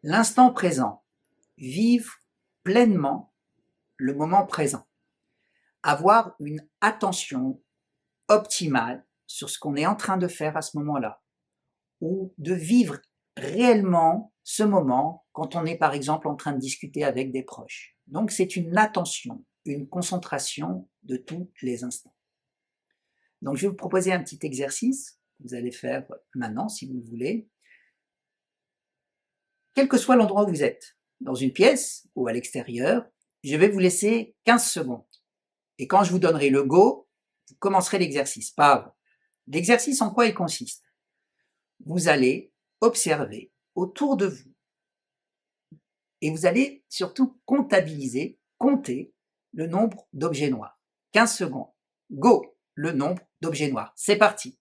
L'instant présent, vivre pleinement le moment présent, avoir une attention optimale sur ce qu'on est en train de faire à ce moment-là, ou de vivre réellement ce moment quand on est par exemple en train de discuter avec des proches. Donc c'est une attention, une concentration de tous les instants. Donc je vais vous proposer un petit exercice que vous allez faire maintenant si vous le voulez. Quel que soit l'endroit où vous êtes, dans une pièce ou à l'extérieur, je vais vous laisser 15 secondes. Et quand je vous donnerai le go, vous commencerez l'exercice, pas avant. L'exercice, en quoi il consiste? Vous allez observer autour de vous et vous allez surtout comptabiliser, compter le nombre d'objets noirs. 15 secondes. Go, le nombre d'objets noirs. C'est parti.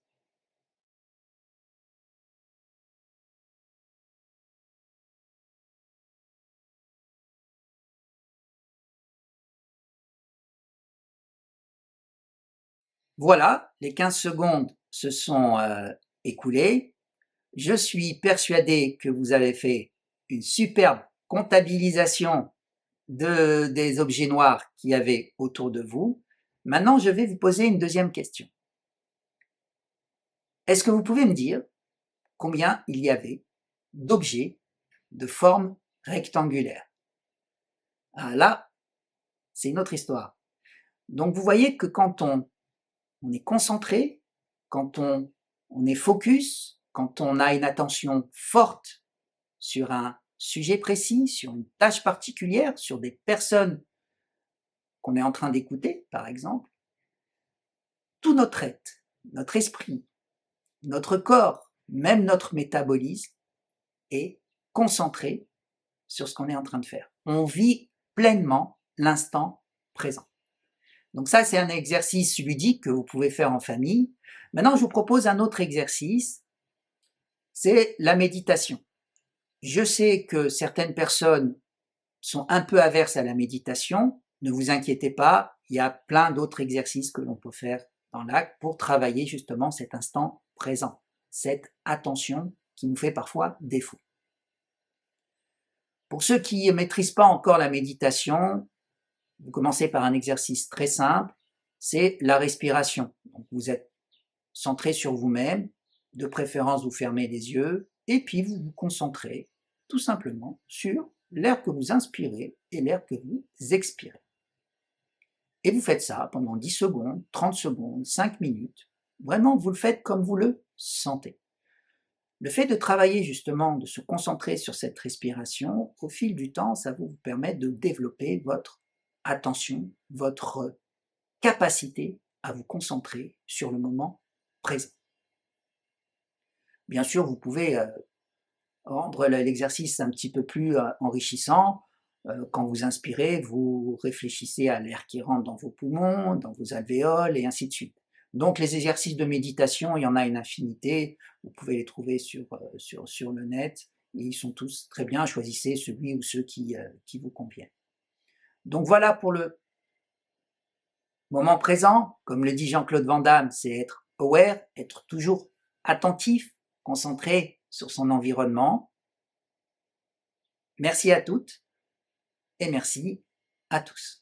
Voilà, les 15 secondes se sont écoulées. Je suis persuadé que vous avez fait une superbe comptabilisation des objets noirs qu'il y avait autour de vous. Maintenant, je vais vous poser une deuxième question. Est-ce que vous pouvez me dire combien il y avait d'objets de forme rectangulaire? Ah là, c'est une autre histoire. Donc vous voyez que quand on est concentré, quand on est focus, quand on a une attention forte sur un sujet précis, sur une tâche particulière, sur des personnes qu'on est en train d'écouter, par exemple, tout notre être, notre esprit, notre corps, même notre métabolisme est concentré sur ce qu'on est en train de faire. On vit pleinement l'instant présent. Donc ça, c'est un exercice ludique que vous pouvez faire en famille. Maintenant, je vous propose un autre exercice, c'est la méditation. Je sais que certaines personnes sont un peu averses à la méditation. Ne vous inquiétez pas, il y a plein d'autres exercices que l'on peut faire dans l'acte pour travailler justement cet instant présent, cette attention qui nous fait parfois défaut. Pour ceux qui ne maîtrisent pas encore la méditation, vous commencez par un exercice très simple, c'est la respiration. Donc vous êtes centré sur vous-même, de préférence vous fermez les yeux, et puis vous vous concentrez tout simplement sur l'air que vous inspirez et l'air que vous expirez. Et vous faites ça pendant 10 secondes, 30 secondes, 5 minutes. Vraiment, vous le faites comme vous le sentez. Le fait de travailler justement, de se concentrer sur cette respiration, au fil du temps, ça va vous permettre de développer votre attention, votre capacité à vous concentrer sur le moment présent. Bien sûr, vous pouvez rendre l'exercice un petit peu plus enrichissant. Quand vous inspirez, vous réfléchissez à l'air qui rentre dans vos poumons, dans vos alvéoles, et ainsi de suite. Donc les exercices de méditation, il y en a une infinité, vous pouvez les trouver sur le net, et ils sont tous très bien, choisissez celui ou ceux qui vous conviennent. Donc voilà pour le moment présent, comme le dit Jean-Claude Van Damme, c'est être aware, être toujours attentif, concentré sur son environnement. Merci à toutes et merci à tous.